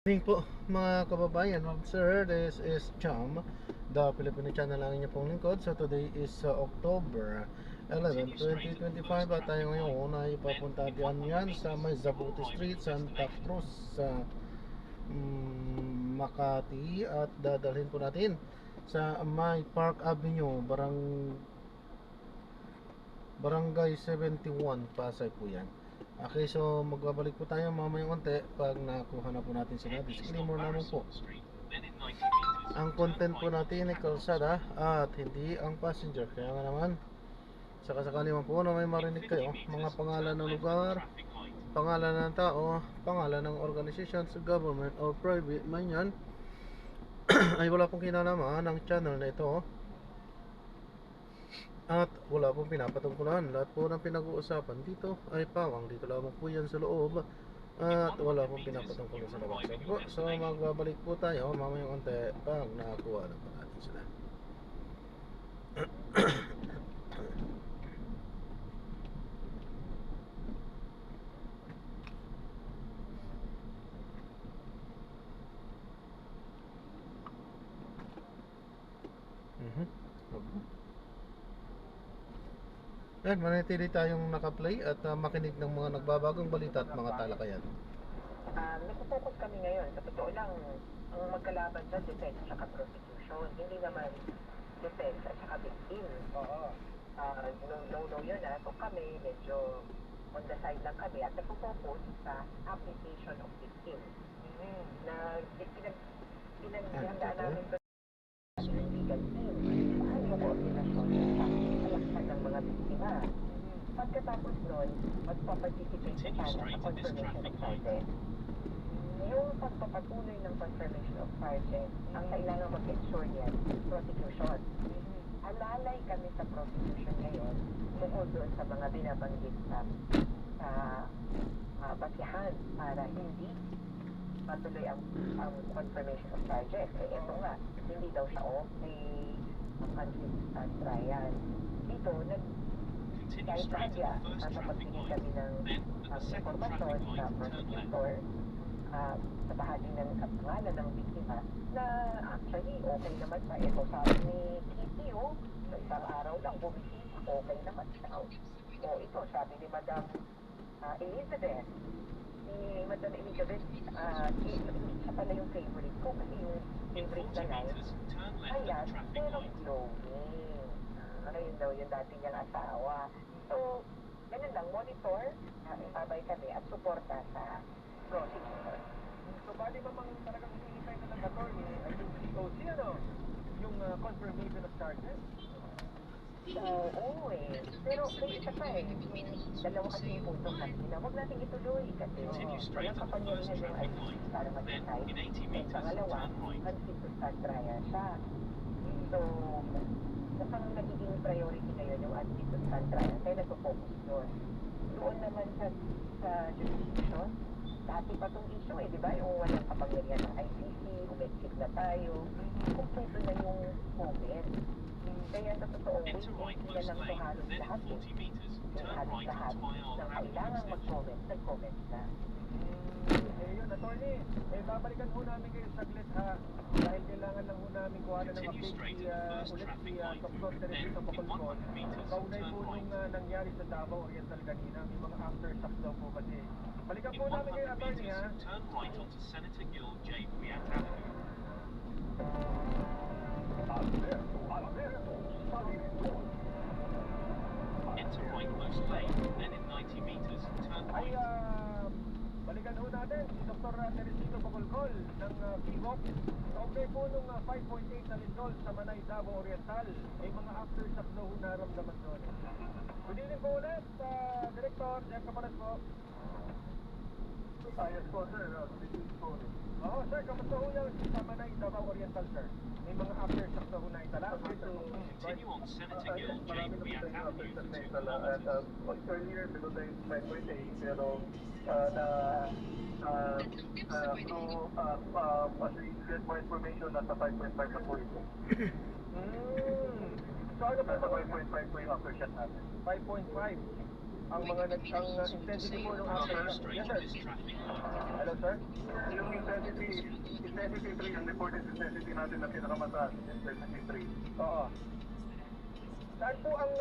Morning po mga kababayan. Sir, this is Cham, the Filipino channel lang niyo pong lingkod. So today is October 11, 2025 at tayo ngayon ay papunta diyan yan sa may Zabuti Street, Santa Cruz sa Makati, at dadalhin po natin sa may Park Avenue, Barangay 71, Pasay po yan. Okay, so magbabalik po tayo mamaya konti pag nakuha na po natin sila. Disclaimer naman po, ang content po natin ay kalsada at hindi ang passenger. Kaya nga naman, sakasakali man po na may marinig kayo mga pangalan ng lugar, pangalan ng tao, pangalan ng organization sa government or private man yan, ay wala pong kinalaman ng channel na ito. At wala pong pinapatungkulan. Lahat po ng pinag-uusapan dito ay pawang dito lamang po yan sa loob. At wala pong pinapatungkulan sa labas. So magbabalik po tayo mamaya konti pag nakakuha na po natin sila. Yan, manatili tayong nakaplay at makinig ng mga nagbabagong balita at mga talakayan. Nag-focus kami ngayon. Sa totoo lang, ang magkalaban dyan, defense at prosecution. Hindi naman defense at saka victim. Oo. No yun na. So kami, medyo on the side lang kami at nag-focus sa application of victim. Na pinaghandaan namin ito sa legal team. Paano yung koordinasyon sa alaksan ng mga biktima. Pagkatapos nun, magpaparticipate sa confirmation of charges. Yung pagpapatuloy ng confirmation of charges, ang kailangan mag-ensure niyan, prosecution. Alalay kami sa prosecution ngayon tungkol doon sa mga binabanggit sa basihan para hindi matuloy ang confirmation of charges. Ito nga, hindi daw siya may consistent trial. Dito, kahit kaya, napagbigay kami ng informasyon sa prosecutor sa bahagi ng pangalan ng biktima na actually okay naman siya. Ito sabi ni Kitty, sa isang araw lang bumisita, okay naman siya. O ito, sabi ni Madam Elizabeth, siya pala yung favorite ko kasi yung favorite na life, ayan, pero glowing. Ngayon daw yung dati niyang asawa. So, ganun lang, monitor, itabay kami at suporta sa prosecutor. So, bali ba mang talagang hinihintay na ng attorney ay yung COC, yung confirmation of charges? Oo Pero may isa pa dalawa kasi yung punto kanina. Huwag natin ituloy kasi walang kapangyarihan yung ICC para mag-decide. At pangalawa, consistent trial siya. So, mukhang nagiging priority ngayon yung consistent trial. Kaya nag-focus doon. Doon naman sa jurisdiction, dati pa itong issue di ba? Yung walang kapangyarihan ng ICC, umexit na tayo, kumpleto na yung moment. Kaya sa totoo, sila lang ito halos lahat lahat ng kailangan mag-comment, nag-comment na. Yun, attorney, babalikan po namin kayo saglit ha, dahil kailangan lang po namin kuhanan ng update ulit si Dr. Teresita Pacolcol. Kaunay po nung nangyari sa Davao Oriental kanina, may mga aftershocks daw po kasi. Balikan po namin kayo, attorney ha. Turn right onto Senator Gil J. Briat Avenue. Enter right most lane, then in 90 meters, turn right. Balikan ho natin si Dr. Teresita Pacolcol ng PIVOC. Kaugnay po nung 5.8 na lindol sa Manay, Davao Oriental. May mga aftershocks daw naramdaman doon. Good evening po ulit, Director Jeff Caparas po. Yes po, sir. This is Tony. Oo, sir. Kamusta ho yan sa Manay, Davao Oriental, sir? May mga aftershocks daw naitala. Continue on Senator Gil J. Briat Avenue for 2 kilometers. kilometers. Earlier, below the 5.8, pero as we get more information, nasa 5.5 na po ito. So ano pa Nasa 5.5 po yung aftershock natin. 5.5. ang intensity po ng aftershock. Yes, sir. This traffic. Hello, sir. Yung intensity 3, yung reported intensity natin na pinakamataas, intensity 3. Oo. Saan po ang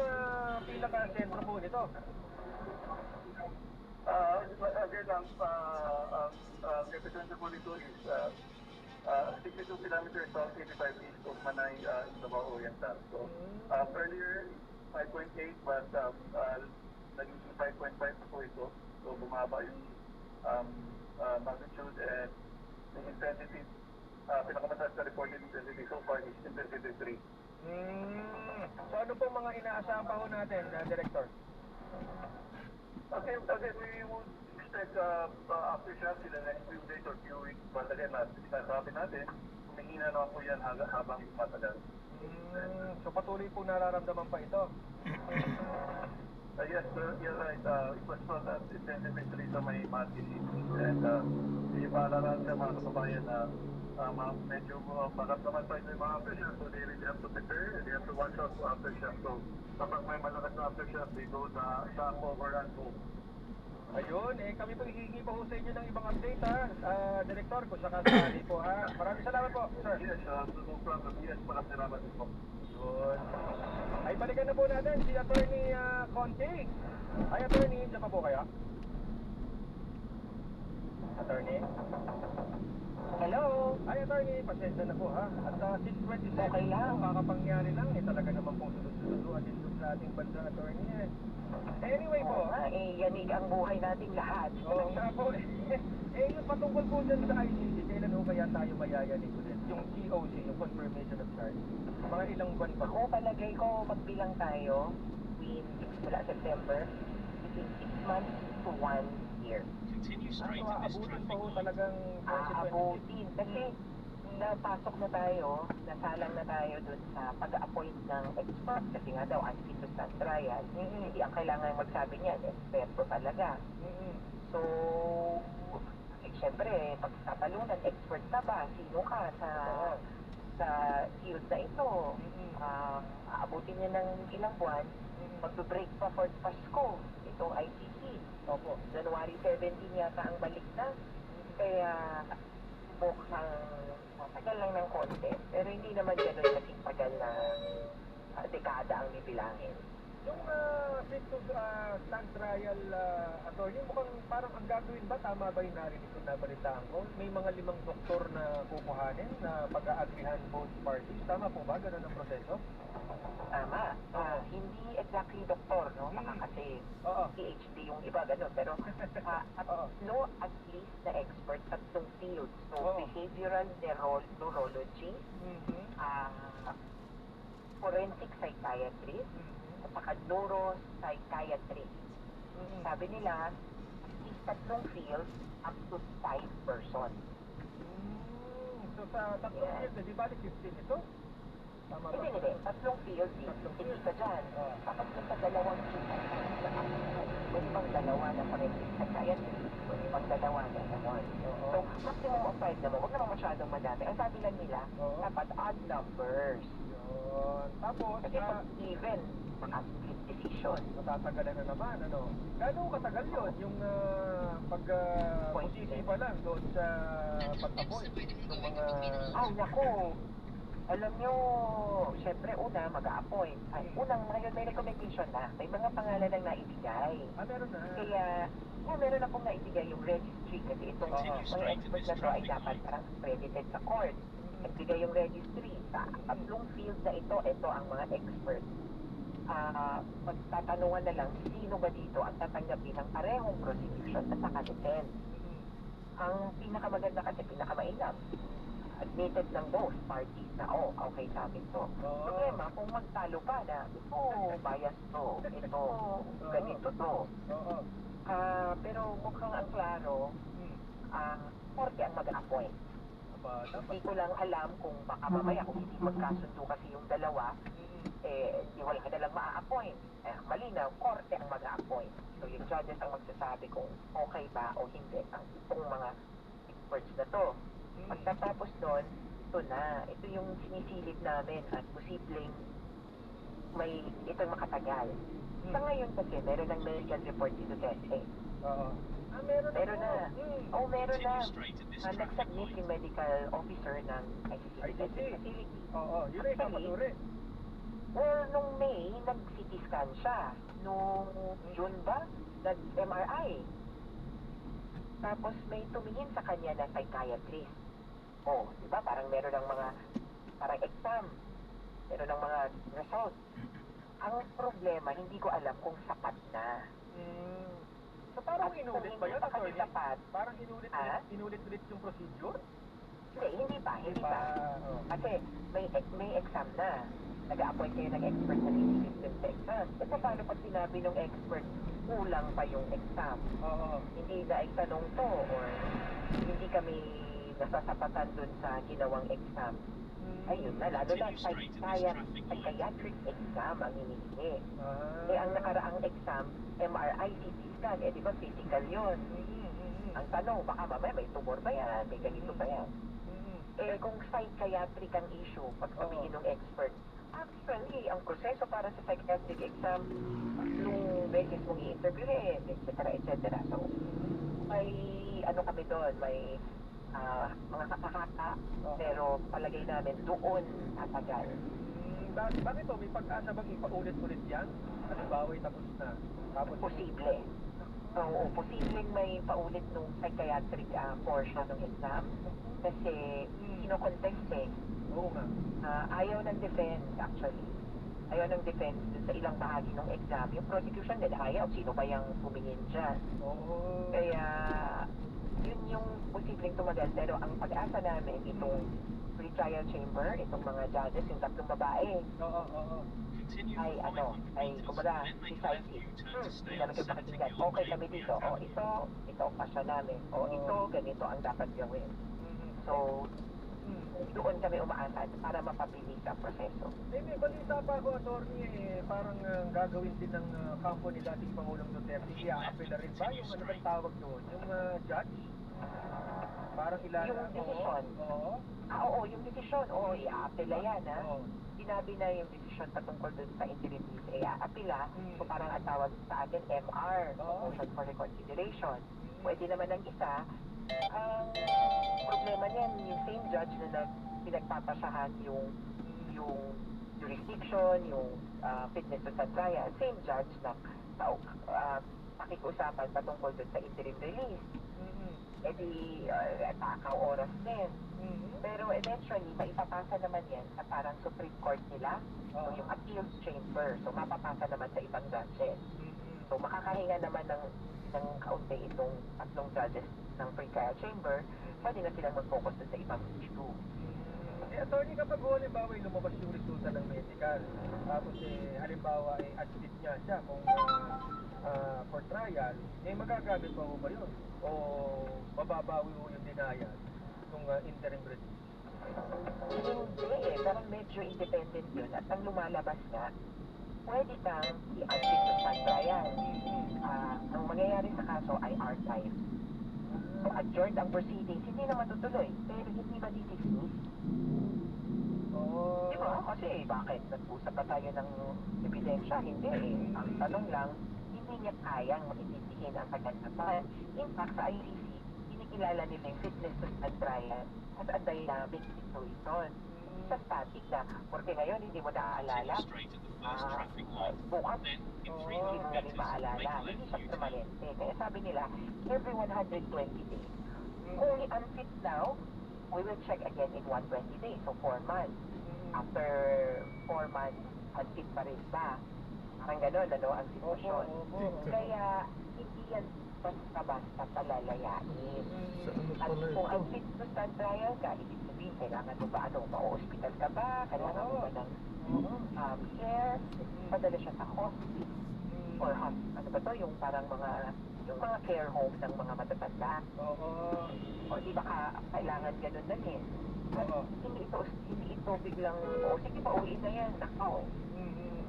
pinaka-sentro po nito? Again, ang epicenter po nito is 62 kilometers south, 85 east of Manay, Davao Oriental. So, earlier, 5.8, but naging 5.5 na po ito. So, bumaba yung magnitude and the intensity, pinakamataas na reported intensity so far is intensity 3. So ano po mga inaasahan pa ho natin, Director? Okay, we would expect aftershocks in the next few days or few weeks. But again, sinasabi natin, humihina naman po yan habang matagal. So patuloy po nararamdaman pa ito? Yes, you're right. It was not that intensity sa may Mati. And yung paalala sa mga kababayan na medyo maramdaman pa ito yung mga aftershocks. So they really have to prepare and they have to watch out for aftershocks. So kapag may malakas na aftershocks, they go na sa cover and go. Ayun, kami po hihingi pa ho sa inyo ng ibang update ha, Director, kung sakasali po ha. Maraming salamat po, sir. Yes, no problem. Yes, maraming salamat din po. Yun. Ay, balikan na po natin si Attorney Conte. Ay, Attorney, dyan pa po kayo? Attorney? Hello? Ay, Attorney, pasensya na po ha. At 6:27 Okay lang. po, kakapangyari lang. Talaga naman pong sunod-sunod din doon sa ating bansa, Attorney. Anyway po, Oo nga, yanig ang buhay nating lahat. oo nga po. Yung patungkol po dyan sa ICC, kailan ho kaya tayo mayayanig ulit? Yung COC, yung Confirmation of Charge. Mga ilang buwan pa Ako, palagay ko, magbilang tayo mula September, between 6 months to 1 year. Continue straight in this Aabutin traffic pa ho line. talagang 2026. Aabutin. Kasi napasok na tayo, nasalang na tayo dun sa pag-appoint ng expert. Kasi nga daw, unfit to stand trial. Hindi ang kailangan magsabi niyan, eksperto talaga. So, syempre, pagtatalunan, expert ka ba? Sino ka sa field na ito? Aabutin niya ng ilang buwan, magbe-break pa for Pasko. Itong ICC. Opo. January 17 yata ang balik na. Kaya, mukhang matagal lang ng konti. Pero hindi naman ganun kasing tagal na dekada ang bibilangin. Yung fit to stand trial, Attorney, mukhang parang ang gagawin ba? Tama ba yung narinig ko, nabalitaan ko? May mga 5 doktor na kukuhanin na pag-aagrihan both parties. Tama po ba? Ganun ang proseso? Tama. Hindi exactly doktor, no? Baka kasi Oo. PhD yung iba, gano'n. Pero no, at least na expert sa itong field. So, Oo. behavioral neurology, forensic psychiatrist, at saka neuropsychiatrist. Sabi nila, at least 3 fields up to 5 person. So sa tatlong Yes. years, di ba 15 ito? Tama ba? Hindi, 3 fields, hindi ka dyan. Kapag sa 2 fields, pwede pang 2 na forensic psychiatrist, pwede pang 2 na naman. Oo. So, maximum of 5 naman, huwag naman masyadong madami. Ang sabi lang nila, Oo. dapat odd numbers. Yun. Tapos, Kasi pag even, maka-split decision. matatagalan na naman, ano? Gano'ng katagal yun? Yung pag-posisi pa lang doon sa pag-appoint ng mga... Ay, naku! Alam nyo, syempre una, mag-a-appoint. Ay, unang ngayon may recommendation na. May mga pangalan ang naibigay. Meron na. Kaya, meron na pong naibigay yung registry kasi itong mga expert na to ay dapat parang accredited sa court. Nagbigay yung registry. Sa 3 field na ito ang mga expert. Magtatanungan na lang, sino ba dito ang tatanggapin ng parehong prosecution at saka defense. Ang pinakamaganda kasi, pinakamainam, admitted ng both parties na, okay sa amin to. Problema, kung magtalo pa na, bias to, ito, ganito to. Oo. Pero mukhang ang klaro, korte ang mag-appoint. Hindi ko lang alam kung baka mamaya kung hindi magkasundo kasi yung dalawa, di wala ka nalang maa-appoint. Malinaw, korte ang mag-appoint. So yung judges ang magsasabi kung okay ba o hindi ang itong mga experts na to. Pagkatapos doon, ito na. Ito yung sinisilip namin at posibleng ito'y makatagal. Sa ngayon kasi, meron ng medical report dito sa SA. Oo. Meron na. Meron na. Oo, meron na. Continue straight at this traffic Nag-submit light. yung medical officer ng ICC detention facility. Oo, yun ay papaturi. Well, nung May, nag-CT scan siya. Nung June ba, nag-MRI. Tapos may tumingin sa kanya na psychiatrist. Oh, di ba? Parang meron ng mga, parang exam. Meron ng mga result. Ang problema, hindi ko alam kung sapat na. So parang At inulit kung ba hindi yun, pa kasi attorney? sapat, Parang inulit Ah? inulit-ulit yung procedure? hindi pa. Oo. Kasi may exam na. Nag-a-appoint kayo ng expert na system sa exam. E paano pag sinabi ng expert, kulang pa yung exam? Oo. Hindi na itanong to or hindi kami nasasapatan dun sa ginawang exam. Ayun na, lalo na psychiatric exam ang hinihingi. Eh, ang nakaraang exam, MRI, CT scan, eh di ba physical yun? Ang tanong, baka mamaya may tumor ba yan, may ganito ba yan? Eh, kung psychiatric ang issue, pag sabihin ng expert, actually, ang proseso para sa psychiatric exam, nung beses mong i-interviewin, etc., etc. So, may, ano kami doon, may mga kakakata, pero palagay namin doon tatagal. Bakit to? May pag-asa bang ipaulit-ulit yan? Halimbawa, tapos na. Tapos Posible. Oo, posibleng may paulit nung psychiatric portion ng exam. Kasi, kino-contest eh. Oo nga. Ayaw ng defense, actually. Ayaw ng defense dun sa ilang bahagi ng exam. Yung prosecution din ayaw. Sino ba yung tumingin dyan? Oo. Kaya, yun yung posibleng tumagal. Pero ang pag-asa namin, itong pre-trial chamber, itong mga judges, yung tatlong babae, Oo. Continue ay for ano, 500 ay meters, kumbaga, then make a left decisive. U-turn to stay Hindi on naman kayo pakikinggan. Santigua Okay kami Greenway dito. O traffic ito ang pasya namin. O ito, ganito ang dapat gawin. So, doon kami umaasa para mapabilis ang proseso. May balita pa ako, attorney, parang gagawin din ng kampo ni dating Pangulong Duterte. I-a-apela rin ba yung ano bang tawag doon? Yung judge? Parang Yung desisyon. Oo. Oo, yung desisyon. Oo, i-a-apela yan, ha? Oo. Sinabi na yung desisyon patungkol dun sa interim lease, i-a-apela. So, parang ang tawag sa atin, MR, Motion for Reconsideration. Pwede naman ang isa. Ang problema niyan, yung same judge na pinagpapasyahan yung jurisdiction, yung fitness to stand trial, same judge na pakikiusapan patungkol dun sa interim release. Eh di, takaw oras din. Pero eventually, maipapasa naman yan sa parang Supreme Court nila, o yung appeals chamber. So, mapapasa naman sa ibang judges. So, makakahinga naman ng kaunti itong tatlong judges ng pre-trial chamber, pwede na silang mag-focus dun sa ibang issue. Attorney, kapag halimbawa lumabas yung resulta ng medical, tapos halimbawa admit niya siya kung for trial, magagamit pa mo ba yun? O mababawi mo yung denial ng interim release? Hindi parang medyo independent yun. At ang lumalabas nga, pwede kang i-admit to stand trial. Ang mangyayari sa kaso ay archive. So, adjourned ang proceedings, hindi na matutuloy, pero hindi ma-dismiss. Oo. Di ba? Kasi bakit? Nag-usap pa tayo ng ebidensya? Hindi eh. Ang tanong lang, hindi niya kayang maintindihin ang kaganapan. In fact, sa ICC, kinikilala nila yung fitness to stand trial as a dynamic situation. Sa static na, porque ngayon hindi mo naaalala, Continue straight at the first traffic light. bukas, Then, in hindi 300 mo na rin meters, maalala. make a Hindi left siya U-turn. permanente. Kaya sabi nila, every 120 days. Kung i-unfit now, we will check again in 120 days, so 4 months. After 4 months, unfit pa rin ba? Parang gano'n, ano, ang sitwasyon. Kaya, hindi yan basta-basta palalayain. Sa ano At pala kung ito? unfit to stand trial ka, ibig sabihin, kailangan mo ba, ma-hospital ka ba? Kailangan mo ba ng care? Padala siya sa hospice. Or ano ba to, yung parang yung mga care home ng mga matatanda. O di ba kailangan ganun na din. Hindi ito biglang, sige pa, uwi na yan. Nako,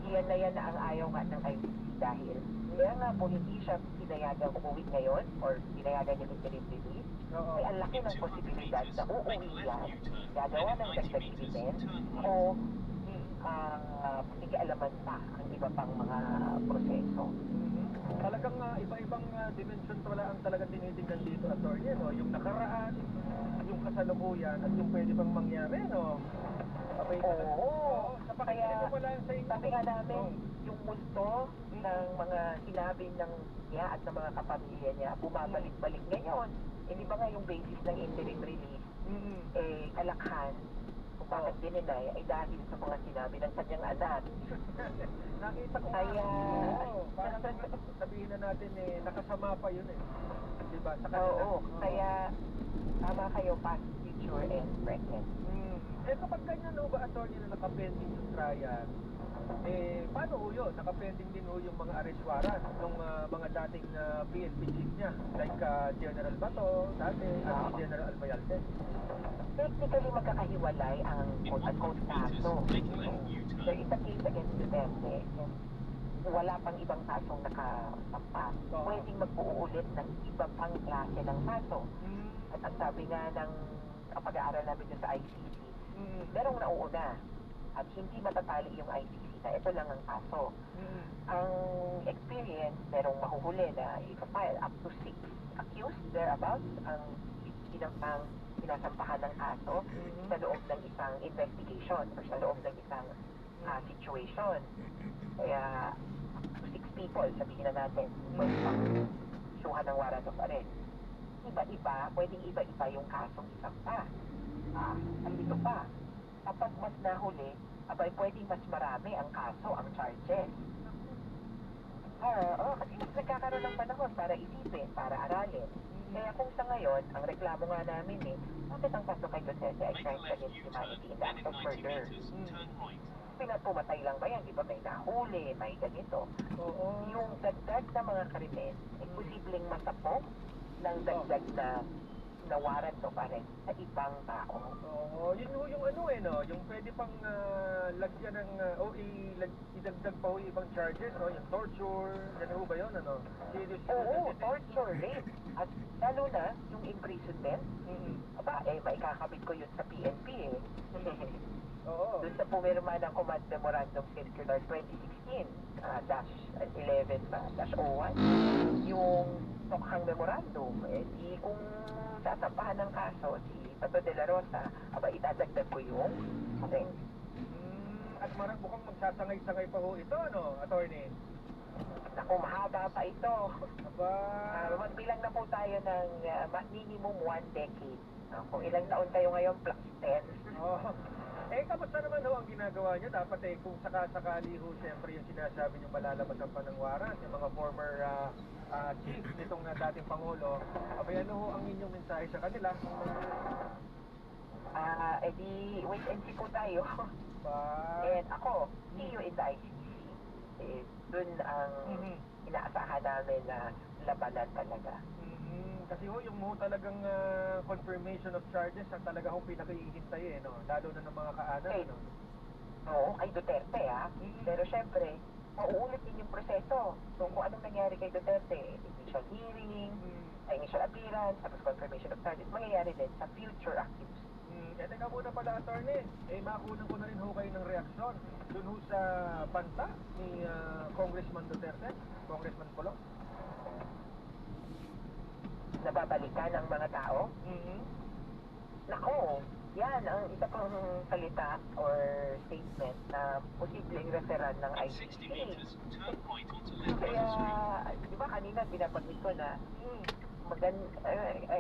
iyan na yan na ang ayaw nga ng ICC dahil kaya nga po hindi siya pinayagang umuwi ngayon or pinayagan yung interim release. Ay ang laki ng posibilidad na uuwi yan, gagawa ng dagdag evidence o pakikialaman pa ang iba pang mga proseso. Talagang iba-ibang dimension pala ang talagang tinitingnan dito, attorney, no? Yung nakaraan, yung kasalukuyan, at yung pwede pang mangyari, no? Okay, Oo. sa pakikinig ko pala sa inyo. Sabi nga namin, Oh. yung multo ng mga sinabi ng niya at ng mga kapamilya niya, bumabalik-balik ngayon. Hindi ba nga yung basis ng interim release, kalakhan, kung bakit dininay, ay dahil sa mga sinabi ng kanyang anak. Nakita ko Kaya, parang sabihin na natin nakasama pa yun diba? Sa kanila. oo, kaya tama kayo, past, future, and present. Kapag ganyan ba, attorney, na nakapending yung trial, paano yun? Nakapending din yung mga arrest warrant ng mga dating PNP chief niya, like General Bato, dati, at si General Albayalde. Technically, magkakahiwalay ang quote-unquote kaso. There is a case against Duterte. Wala pang ibang kasong nakasampa. Pwedeng magbuo ulit ng iba pang klase ng kaso. At ang sabi nga ng pag-aaral namin dun sa ICC, merong nauuna at hindi matatali yung ICC na ito lang ang kaso. Ang experience, merong mahuhuli na ipapile up to 6 accused thereabouts ang sinasampahan ng kaso sa loob ng isang investigation or sa loob ng isang situation. Kaya 6 people, sabihin na natin, pwede pang suhan ng warrant of arrest. Iba-iba, pwedeng iba-iba yung kasong isampa. At ito pa, kapag mas nahuli, abay pwedeng mas marami ang kaso, ang charges. Kasi mas nagkakaroon ng panahon para isipin, para aralin. Kaya kung sa ngayon, ang reklamo nga namin bakit ang kaso kay Duterte ay crimes against humanity in the act of murder? Pumatay lang ba yan? Di ba may nahuli, may ganito? Yung dagdag na mga krimen ay posibleng masapok ng dagdag na warrant of arrest sa ibang tao. Yun yung yung pwede pang lagyan ng, idagdag pa yung ibang charges, yung torture, yan ba yun, Serious Torture, rape, at lalo na yung imprisonment. Maikakabit ko yun sa PNP Doon sa pumirma ng Command Memorandum Circular 2016-11-01, yung tokhang memorandum, kung sasampahan ng kaso si Bato de la Rosa, idadagdag ko yung At mukhang magsasangay-sangay pa ito, attorney? Naku, mahaba pa ito. Magbilang na po tayo ng minimum 1 decade. Kung ilang taon kayo ngayon, plus 10. Kamusta naman ang ginagawa niya? Dapat kung sakasakali siyempre yung sinasabi niyo malalabasan pa ng warrant, yung mga former chief nitong dating Pangulo, ano ang inyong mensahe sa kanila? Wait and see po tayo. And ako, see you in the ICC. Dun ang inaasahan namin na labanan talaga. Kasi yung talagang confirmation of charges ang talaga pinakihintay lalo na ng mga kaanan. Oo, kay Duterte Pero syempre, mauulit din yung proseso. So kung anong nangyari kay Duterte, initial hearing, initial appearance, tapos confirmation of charges, mangyayari din sa future accused. Teka muna pala, attorney, makunan ko na rin kayo ng reaksyon dun sa banta ni Congressman Duterte, Congressman Polo. Nababalikan ang mga tao? Nako, yan ang isa pang salita or statement na posibleng referan ng ICC. Kaya, di ba kanina binabanggit ko na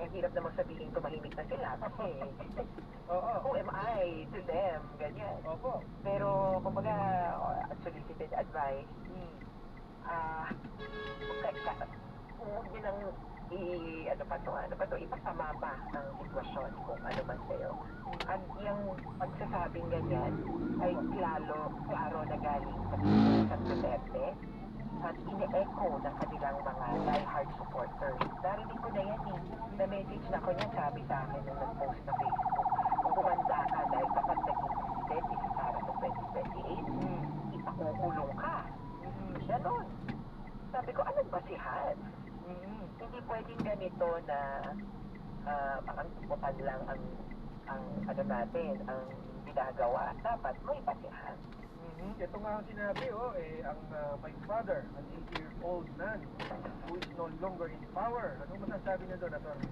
hirap namang sabihin tumahimik na sila kasi who am I to them, ganyan. Pero kumbaga unsolicited advice, huwag din ang ipasama pa ang sitwasyon kung ano man sa'yo. At yung pagsasabing ganyan ay klaro na galing sa Duterte at ine-echo ng kanilang mga die-hard supporters. Narinig ko na yan na message na ko niya, sabi sa akin nung nag-post na Facebook, kumanda ka dahil kapag naging president, para sa 2028, ipakukulong ka. Ganon. Sabi ko, anong basihan? Hindi pwedeng ganito na parang tuputan lang ang ginagawa. Dapat may basihan. Ito nga ang sinabi, ang my father, an 80-year-old man who is no longer in power. Ano masasabi niya doon, attorney?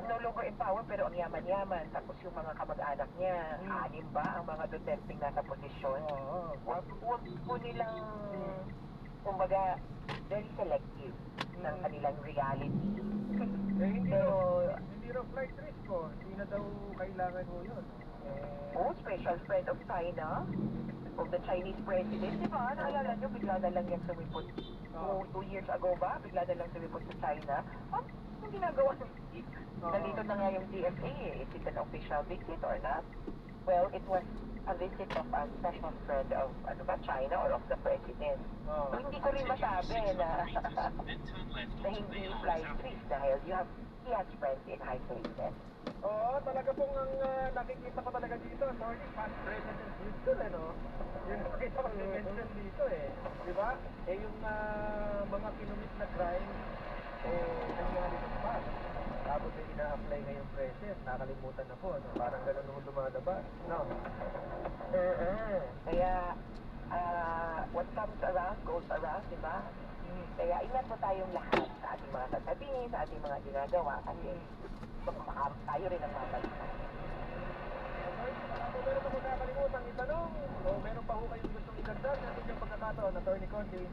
No longer in power, pero ang yaman-yaman. Tapos yung mga kamag-anak niya, anim ba ang mga Duterte nasa posisyon? Oo. Huwag po nilang, kumbaga, very selective ng kanilang reality. Hindi Pero, raw flight risk ko. Hindi na daw kailangan mo yun. special friend of China, of the Chinese president, di ba? Naalala nyo, bigla na lang yan sumipot. 2 years ago ba, bigla na lang sumipot sa China. Yung ginagawa ng nandito na nga yung DFA, is it an official visit or not? Well, it was a visit of a special friend of, China or of the president. So, hindi ko rin masabi na, na hindi flight risk dahil he has friends in high places. Oo, talaga pong ang nakikita ko talaga dito, attorney, past President Houston, Yung nakita ko mention dito, Di ba? Yung mga kinumit na crime, nangyari sa past. Tapos ina-apply ngayong present, nakalimutan na po, Parang ganun nung lumalabas, no? Kaya, what comes around, goes around, di ba? Kaya ingat po tayong lahat sa ating mga sasabihin, sa ating mga ginagawa, kasi baka tayo rin ang mabalikan. Kung meron pa po nakakalimutan itanong, o meron pa ho kayong gustong idagdag natin yung pagkakataon, Attorney Conti?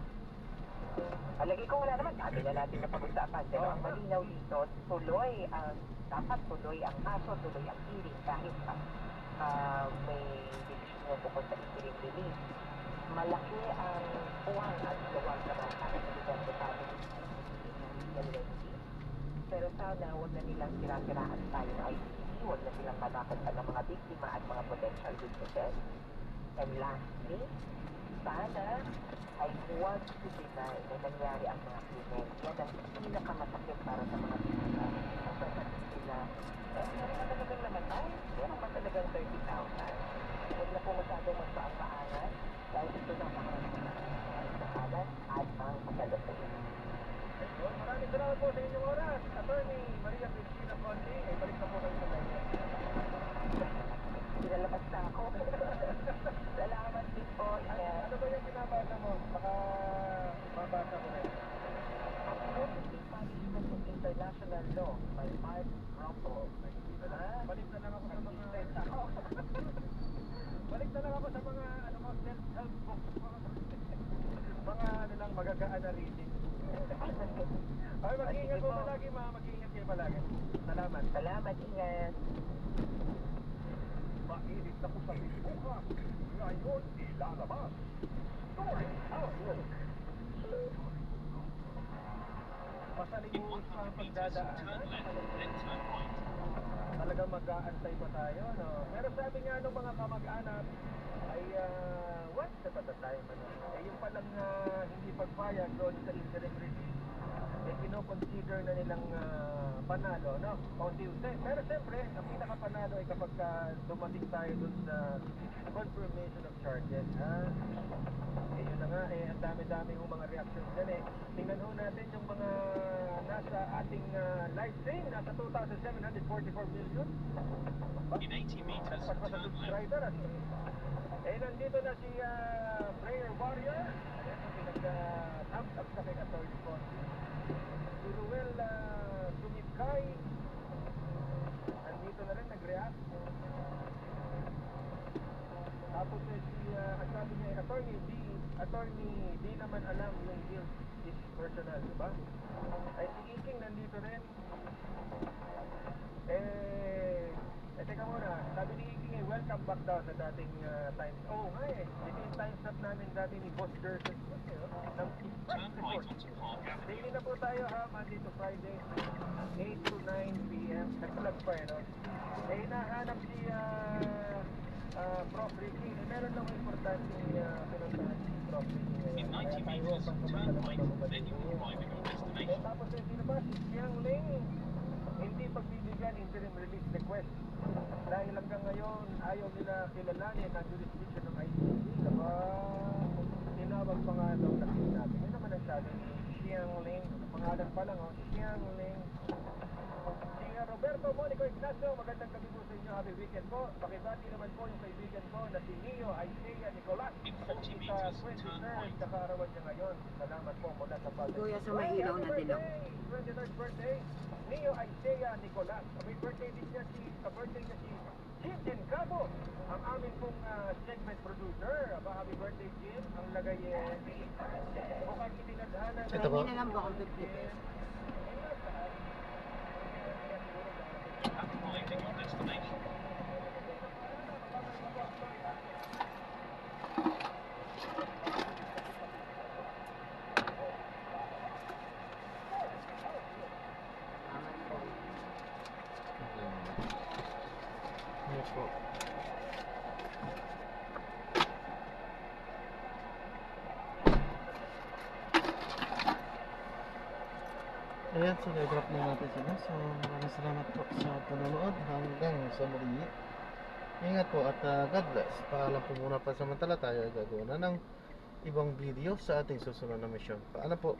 Palagi ko wala naman, sabi na natin na pag-usapan, pero ang malinaw dito, dapat tuloy ang kaso, tuloy ang hearing, kahit may desisyon tungkol sa interim release. Malaki ang puwang at gawang sa mga kakasabitan sa ating pero sana huwag na nilang sira-siraan tayo ng ICC, huwag na silang manakot ng mga biktima at mga potential witnesses. And lastly, sana ay huwag i-deny na nangyari ang mga krimen. Yan ang pinakamasakit para sa mga biktima. Kapag sila, meron na talagang namatay, meron pa talagang 30,000. Huwag na po masyadong magpaang-paangan dahil ito na sa kalat at ang pagkalasayin. Maraming salamat po sa inyong oras. Attorney Maria Cristina Conti, balik na po kayo sa tayo. Pinalabas na ako. Salamat din po. Ano ba yung binabasa mo? Baka mabasa ko na yun. Management of International Law by Mark Rumpel. Balik na lang ako sa mga... Balik na lang ako sa mga self-help books. Mga lang magagaan na reading. Ay, mag-iingat po palagi, mag-iingat kayo palagi. Salamat. Salamat, ingat. Mainit na po sa bukas. Ngayon, ilalabas. Story Outlook. Masalimuot pa ang pagdadaanan. Talagang mag-aantay pa tayo, no? Pero sabi nga ng mga kamag-anak, ay, what's the time, yung palang hindi pagpayag doon sa interim release, kino-consider na nilang panalo, no? Paunti-unti. Pero siyempre, ang pinaka-panalo ay kapag dumating tayo doon sa confirmation of charges, yun na nga, ang dami-dami yung mga reactions dyan, Tingnan ho natin yung mga nasa ating live stream, nasa 2,744 million. In 80 meters, Pag sa turn left. subscriber, nandito na si Prayer Warrior. Ayan, pinag-thumbs up sa kay Attorney Conti. Si Ruel Sumikay. Nandito na rin, nag-react. Tapos ang sabi niya, Attorney, di naman alam yung guilt is personal, diba? Ay, si Iking nandito rin. Teka muna, sabi ni Iking, welcome back daw sa dating times. Nga ito yung time slot namin dati ni Boss Gerson. Ng Turn right onto Park Avenue. daily na po tayo Monday to Friday, 8 to 9 p.m. Nag-vlog pa no? Hinahanap si Prof. Ricky. Meron lang importante pinuntahan si Prof. Ricky ngayon. In 90 meters, turn right, then you will arrive at your destination. Tapos sino ba? Si Xiang Ling. Hindi pagbibigyan interim release request. Dahil hanggang ngayon, ayaw nila kilalanin ang jurisdiction ng ICC. Diba? Tinawag pa nga daw na natin. Yun naman ang sabi ni Xiang Ling. Pangalan pa lang, Xiang Ling. Si Roberto Alberto Monico Ignacio, magandang gabi po sa inyo. Happy weekend po. Pakibati naman po yung kaibigan ko na si Neo Isaiah Nicolas. In Sa 40 kita meters, 23rd turn right. na kaarawan niya ngayon. Salamat po mula sa Pasay. Kuya, sa may ilaw na dilaw. 23rd birthday, Neo Isaiah Nicolas. May birthday din niya birthday niya si Jim Dencabo, ang amin pong segment producer. Happy birthday, Jim. Ang lagay mukhang itinadhana na Ito po. Hindi na lang ba akong 50 pesos? Calculating your destination. Yes po. Ayan, so na-drop na natin sila. So maraming salamat po sa panonood hanggang sa muli. Ingat po at God bless. Paalam po muna pa samantala tayo ay gagawa na ng ibang video sa ating susunod na mission. Paalam po.